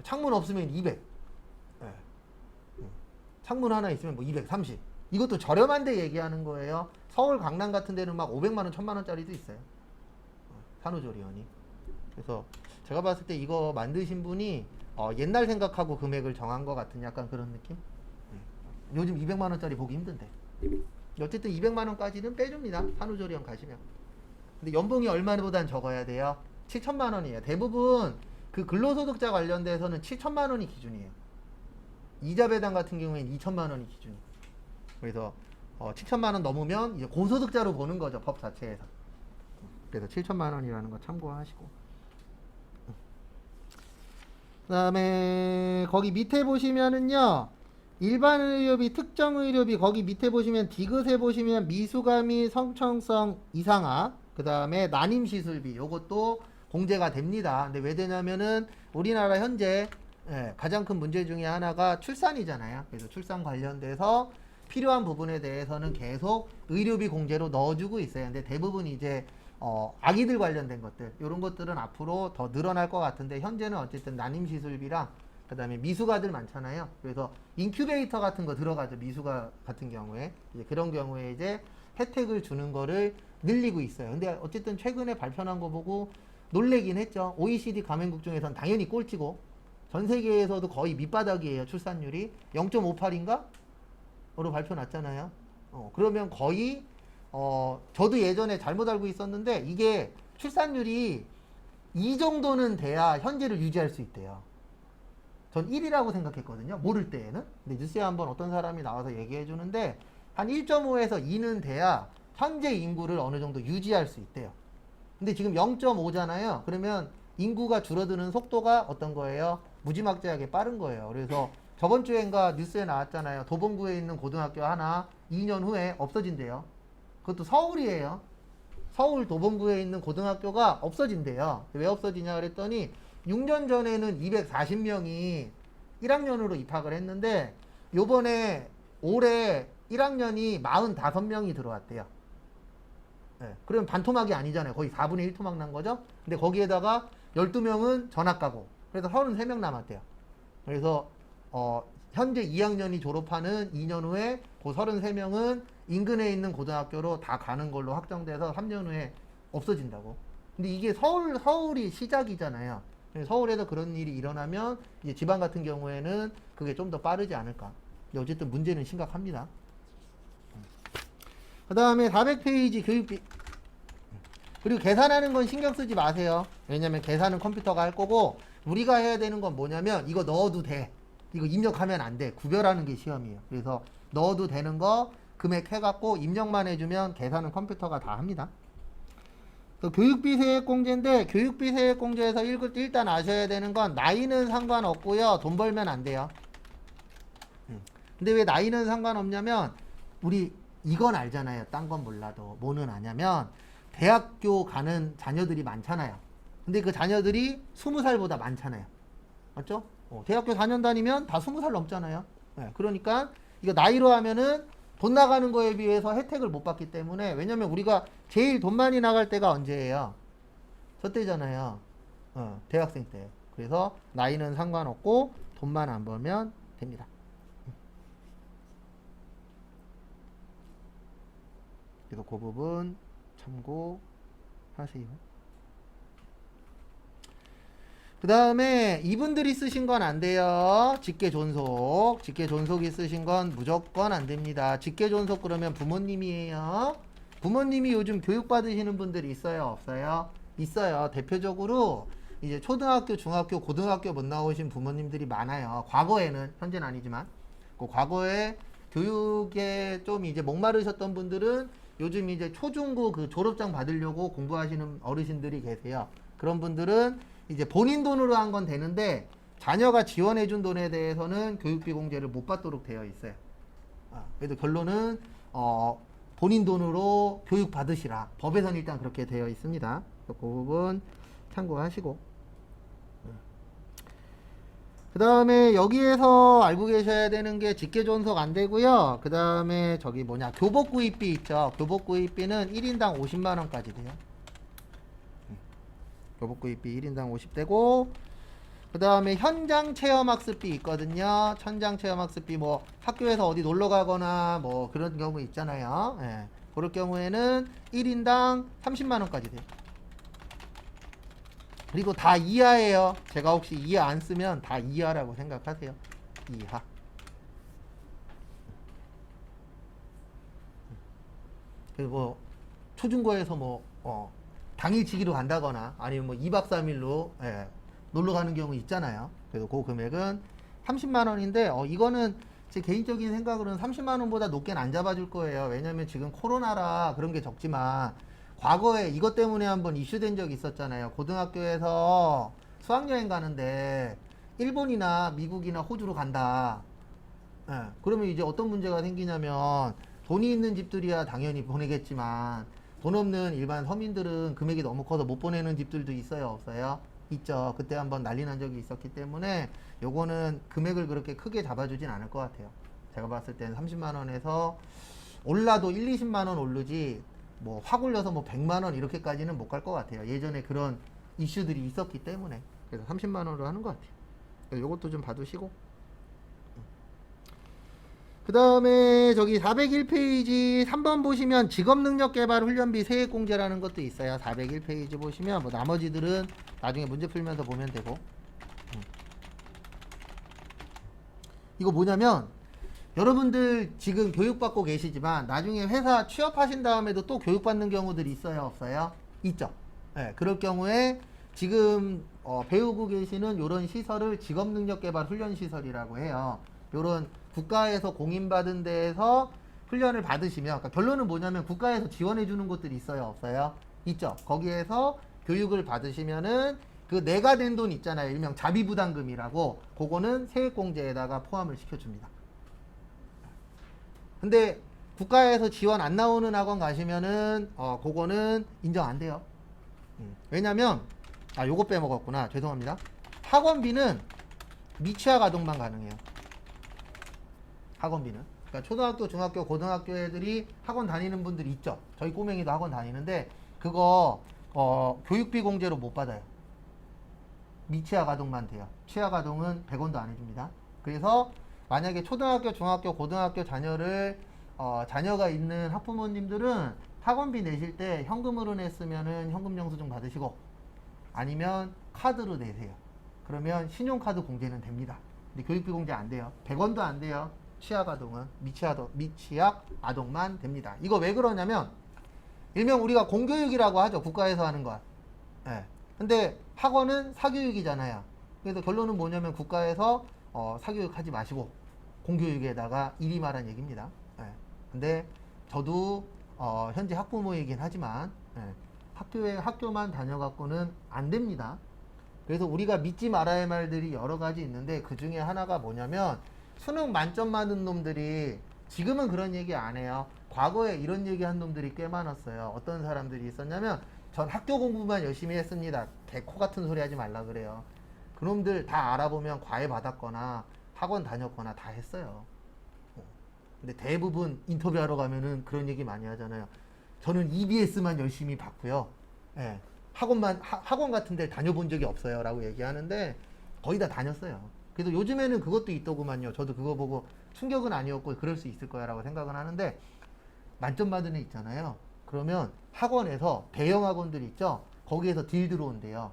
창문 없으면 200. 창문 하나 있으면 뭐 230. 이것도 저렴한데 얘기하는 거예요. 서울 강남 같은 데는 막 500만 원, 1000만 원짜리도 있어요. 산후조리원이. 그래서 제가 봤을 때 이거 만드신 분이 옛날 생각하고 금액을 정한 것 같은 약간 그런 느낌? 요즘 200만 원짜리 보기 힘든데. 어쨌든 200만 원까지는 빼줍니다. 산후조리원 가시면. 근데 연봉이 얼마보단 적어야 돼요? 7천만 원이에요. 대부분 그 근로소득자 관련돼서는 7천만 원이 기준이에요. 이자 배당 같은 경우에는 2천만 원이 기준이에요. 그래서 7천만 원 넘으면 이제 고소득자로 보는 거죠. 법 자체에서. 그래서 7천만 원이라는 거 참고하시고. 그 다음에 거기 밑에 보시면은요. 일반 의료비, 특정 의료비 거기 밑에 보시면 디귿에 보시면 미수가 및 성청성 이상화, 그 다음에 난임시술비 요것도 공제가 됩니다. 근데 왜 되냐면은 우리나라 현재 가장 큰 문제 중에 하나가 출산이잖아요. 그래서 출산 관련돼서 필요한 부분에 대해서는 계속 의료비 공제로 넣어주고 있어요. 근데 대부분 이제 아기들 관련된 것들 이런 것들은 앞으로 더 늘어날 것 같은데 현재는 어쨌든 난임시술비랑 그 다음에 미수가들 많잖아요. 그래서 인큐베이터 같은 거 들어가죠. 미수가 같은 경우에 이제 그런 경우에 이제 혜택을 주는 거를 늘리고 있어요. 근데 어쨌든 최근에 발표한 거 보고 놀래긴 했죠. OECD 가맹국 중에선 당연히 꼴찌고 전 세계에서도 거의 밑바닥이에요. 출산율이 0.58인가? 로 발표 났잖아요. 그러면 거의 저도 예전에 잘못 알고 있었는데 이게 출산율이 이 정도는 돼야 현재를 유지할 수 있대요. 전 1이라고 생각했거든요. 모를 때에는. 근데 뉴스에 한번 어떤 사람이 나와서 얘기해 주는데 한 1.5에서 2는 돼야 현재 인구를 어느 정도 유지할 수 있대요. 근데 지금 0.5잖아요. 그러면 인구가 줄어드는 속도가 어떤 거예요? 무지막지하게 빠른 거예요. 그래서 저번 주엔가 뉴스에 나왔잖아요. 도봉구에 있는 고등학교 하나 2년 후에 없어진대요. 그것도 서울이에요. 서울 도봉구에 있는 고등학교가 없어진대요. 왜 없어지냐 그랬더니 6년 전에는 240명이 1학년으로 입학을 했는데 요번에 올해 1학년이 45명이 들어왔대요. 네, 그러면 반토막이 아니잖아요. 거의 4분의 1토막 난 거죠. 근데 거기에다가 12명은 전학 가고 그래서 33명 남았대요. 그래서 현재 2학년이 졸업하는 2년 후에 그 33명은 인근에 있는 고등학교로 다 가는 걸로 확정돼서 3년 후에 없어진다고. 근데 이게 서울이 시작이잖아요. 서울에서 그런 일이 일어나면 이제 지방 같은 경우에는 그게 좀 더 빠르지 않을까. 어쨌든 문제는 심각합니다. 그 다음에 400페이지 교육비. 그리고 계산하는 건 신경 쓰지 마세요. 왜냐면 계산은 컴퓨터가 할 거고 우리가 해야 되는 건 뭐냐면 이거 넣어도 돼. 이거 입력하면 안 돼. 구별하는 게 시험이에요. 그래서 넣어도 되는 거 금액 해갖고 입력만 해주면 계산은 컴퓨터가 다 합니다. 교육비 세액공제인데 교육비 세액공제에서 일단 아셔야 되는 건 나이는 상관없고요. 돈 벌면 안 돼요. 근데 왜 나이는 상관없냐면 우리 이건 알잖아요. 딴 건 몰라도 뭐는 아냐면 대학교 가는 자녀들이 많잖아요. 근데 그 자녀들이 20살보다 많잖아요. 맞죠? 대학교 4년 다니면 다 20살 넘잖아요. 네, 그러니까 이거 나이로 하면은 돈 나가는 거에 비해서 혜택을 못 받기 때문에 왜냐면 우리가 제일 돈 많이 나갈 때가 언제예요? 저 때잖아요. 대학생 때. 그래서 나이는 상관없고 돈만 안 벌면 됩니다. 그래서 그 부분 참고하세요. 그 다음에 이분들이 쓰신 건 안 돼요. 직계존속. 직계존속이 쓰신 건 무조건 안 됩니다. 직계존속 그러면 부모님이에요. 부모님이 요즘 교육받으시는 분들이 있어요? 없어요? 있어요. 대표적으로 이제 초등학교, 중학교, 고등학교 못 나오신 부모님들이 많아요. 과거에는, 현재는 아니지만. 그 과거에 교육에 좀 이제 목마르셨던 분들은 요즘 이제 초중고 그 졸업장 받으려고 공부하시는 어르신들이 계세요. 그런 분들은 이제 본인 돈으로 한 건 되는데 자녀가 지원해준 돈에 대해서는 교육비 공제를 못 받도록 되어 있어요. 그래도 결론은 본인 돈으로 교육 받으시라. 법에서는 일단 그렇게 되어 있습니다. 그 부분 참고하시고. 그 다음에 여기에서 알고 계셔야 되는 게 직계존속 안 되고요. 그 다음에 저기 뭐냐 교복구입비 있죠. 교복구입비는 1인당 50만원까지 돼요. 교복구입비 1인당 50되고 그 다음에 현장체험학습비 있거든요. 현장체험학습비 뭐 학교에서 어디 놀러가거나 뭐 그런 경우 있잖아요. 예. 그럴 경우에는 1인당 30만원까지 돼요. 그리고 다 이하예요. 제가 혹시 이하 안 쓰면 다 이하라고 생각하세요. 이하. 그리고 뭐 초중고에서 뭐 당일치기로 간다거나 아니면 뭐 2박 3일로 놀러 가는 경우 있잖아요. 그래서 그 금액은 30만 원인데 이거는 제 개인적인 생각으로는 30만 원보다 높게는 안 잡아줄 거예요. 왜냐면 지금 코로나라 그런 게 적지만 과거에 이것 때문에 한번 이슈된 적이 있었잖아요. 고등학교에서 수학여행 가는데 일본이나 미국이나 호주로 간다. 그러면 이제 어떤 문제가 생기냐면 돈이 있는 집들이야 당연히 보내겠지만 돈 없는 일반 서민들은 금액이 너무 커서 못 보내는 집들도 있어요, 없어요? 있죠. 그때 한번 난리 난 적이 있었기 때문에 요거는 금액을 그렇게 크게 잡아주진 않을 것 같아요. 제가 봤을 때는 30만 원에서 올라도 1, 20만 원 오르지 뭐 확 올려서 뭐 100만 원 이렇게까지는 못 갈 것 같아요. 예전에 그런 이슈들이 있었기 때문에. 그래서 30만 원으로 하는 것 같아요. 그래서 요것도 좀 봐두시고. 그 다음에 저기 401페이지 3번 보시면 직업능력개발 훈련비 세액공제라는 것도 있어요. 401페이지 보시면 뭐 나머지들은 나중에 문제 풀면서 보면 되고. 이거 뭐냐면 여러분들 지금 교육받고 계시지만 나중에 회사 취업하신 다음에도 또 교육받는 경우들이 있어요, 없어요? 있죠. 네, 그럴 경우에 지금 배우고 계시는 이런 시설을 직업능력개발 훈련시설이라고 해요. 요런 국가에서 공인받은 데에서 훈련을 받으시면 그러니까 결론은 뭐냐면 국가에서 지원해 주는 곳들이 있어요, 없어요? 있죠. 거기에서 교육을 받으시면은 그 내가 된 돈 있잖아요. 일명 자비부담금이라고 그거는 세액공제에다가 포함을 시켜줍니다. 근데 국가에서 지원 안 나오는 학원 가시면은 그거는 인정 안 돼요. 왜냐면 요거 빼먹었구나. 죄송합니다. 학원비는 미취학 아동만 가능해요. 학원비는. 그러니까 초등학교, 중학교, 고등학교 애들이 학원 다니는 분들이 있죠. 저희 꼬맹이도 학원 다니는데 그거 교육비 공제로 못 받아요. 미취학 아동만 돼요. 취학 아동은 100원도 안 해줍니다. 그래서 만약에 초등학교, 중학교, 고등학교 자녀를 자녀가 있는 학부모님들은 학원비 내실 때 현금으로 냈으면은 현금 영수증 받으시고 아니면 카드로 내세요. 그러면 신용카드 공제는 됩니다. 근데 교육비 공제 안 돼요. 100원도 안 돼요. 취학 아동은 미취학 아동만 됩니다. 이거 왜 그러냐면 일명 우리가 공교육이라고 하죠. 국가에서 하는 거. 예. 근데 학원은 사교육이잖아요. 그래서 결론은 뭐냐면 국가에서 사교육 하지 마시고 공교육에다가 이리 말한 얘기입니다. 예. 근데 저도 현재 학부모이긴 하지만 학교만 다녀갖고는 안 됩니다. 그래서 우리가 믿지 말아야 할 말들이 여러 가지 있는데 그 중에 하나가 뭐냐면 수능 만점 받은 놈들이 지금은 그런 얘기 안 해요. 과거에 이런 얘기 한 놈들이 꽤 많았어요. 어떤 사람들이 있었냐면 전 학교 공부만 열심히 했습니다. 개코 같은 소리 하지 말라 그래요. 그놈들 다 알아보면 과외 받았거나 학원 다녔거나 다 했어요. 근데 대부분 인터뷰하러 가면은 그런 얘기 많이 하잖아요. 저는 EBS만 열심히 봤고요. 예, 학원 같은 데 다녀본 적이 없어요. 라고 얘기하는데 거의 다 다녔어요. 그래서 요즘에는 그것도 있더구만요. 저도 그거 보고 충격은 아니었고 그럴 수 있을 거야 라고 생각은 하는데 만점 받은 애 있잖아요. 그러면 학원에서 대형 학원들 있죠. 거기에서 딜 들어온대요.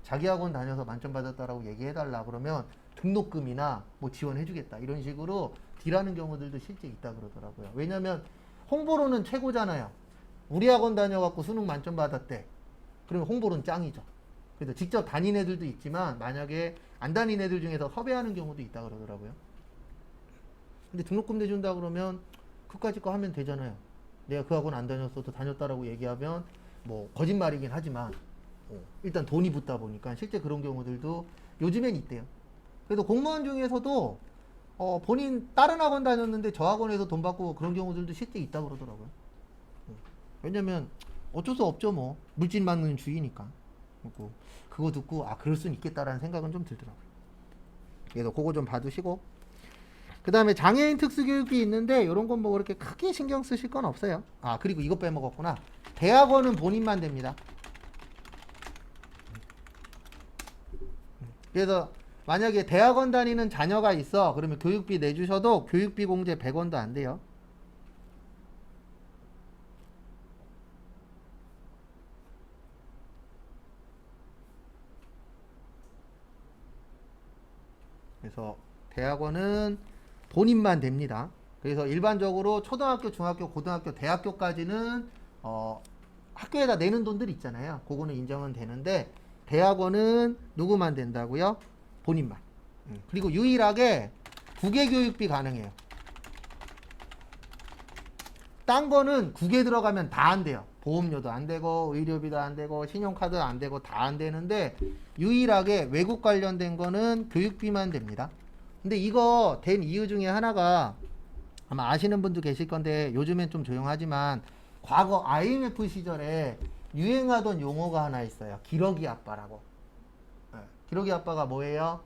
자기 학원 다녀서 만점 받았다라고 얘기해달라 그러면 등록금이나 뭐 지원해주겠다 이런 식으로 딜하는 경우들도 실제 있다 그러더라고요. 왜냐면 홍보로는 최고잖아요. 우리 학원 다녀갖고 수능 만점 받았대. 그러면 홍보로는 짱이죠. 그래서 직접 다닌 애들도 있지만 만약에 안 다닌 애들 중에서 섭외하는 경우도 있다 그러더라고요. 근데 등록금 내준다 그러면 그까짓 거 하면 되잖아요. 내가 그 학원 안 다녔어도 다녔다라고 얘기하면 뭐 거짓말이긴 하지만 일단 돈이 붙다 보니까 실제 그런 경우들도 요즘엔 있대요. 그래도 공무원 중에서도 본인 다른 학원 다녔는데 저 학원에서 돈 받고 그런 경우들도 실제 있다 그러더라고요. 왜냐면 어쩔 수 없죠. 뭐 물질 맞는 주의니까. 그거 듣고 아 그럴 수는 있겠다라는 생각은 좀 들더라고요. 그래서 그거 좀 봐두시고 그 다음에 장애인 특수교육비 있는데 이런 건 뭐 그렇게 크게 신경 쓰실 건 없어요. 아 그리고 이거 빼먹었구나. 대학원은 본인만 됩니다. 그래서 만약에 대학원 다니는 자녀가 있어 그러면 교육비 내주셔도 교육비 공제 100원도 안 돼요. 그래서 대학원은 본인만 됩니다. 그래서 일반적으로 초등학교, 중학교, 고등학교, 대학교까지는 학교에다 내는 돈들 있잖아요. 그거는 인정은 되는데 대학원은 누구만 된다고요? 본인만. 그리고 유일하게 국외 교육비 가능해요. 딴 거는 국외 들어가면 다 안 돼요. 보험료도 안 되고 의료비도 안 되고 신용카드 안 되고 다 안 되는데 유일하게 외국 관련된 거는 교육비만 됩니다. 근데 이거 된 이유 중에 하나가 아마 아시는 분도 계실 건데 요즘엔 좀 조용하지만 과거 IMF 시절에 유행하던 용어가 하나 있어요. 기러기 아빠라고. 기러기 아빠가 뭐예요?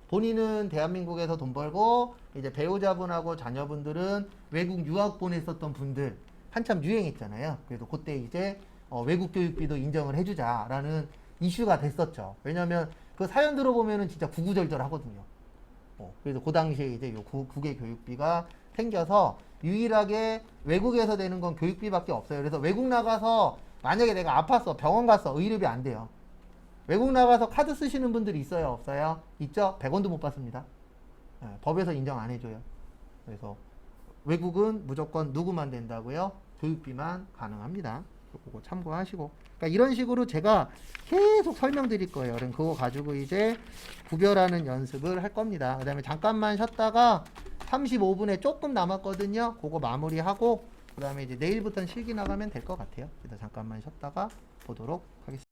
본인은 대한민국에서 돈 벌고 이제 배우자분하고 자녀분들은 외국 유학 보냈었던 분들 한참 유행했잖아요. 그래서 그때 이제 외국 교육비도 인정을 해주자라는 이슈가 됐었죠. 왜냐면 그 사연 들어보면은 진짜 구구절절하거든요. 그래서 그 당시에 이제 요 국외 교육비가 생겨서 유일하게 외국에서 되는 건 교육비밖에 없어요. 그래서 외국 나가서 만약에 내가 아팠어 병원 갔어 의료비 안 돼요. 외국 나가서 카드 쓰시는 분들이 있어요 없어요? 있죠? 100원도 못 받습니다. 법에서 인정 안 해줘요. 그래서 외국은 무조건 누구만 된다고요? 교육비만 가능합니다. 그거 참고하시고 그러니까 이런 식으로 제가 계속 설명드릴 거예요. 그럼 그거 가지고 이제 구별하는 연습을 할 겁니다. 그 다음에 잠깐만 쉬었다가 35분에 조금 남았거든요. 그거 마무리하고 그 다음에 이제 내일부터는 실기 나가면 될 것 같아요. 그래서 잠깐만 쉬었다가 보도록 하겠습니다.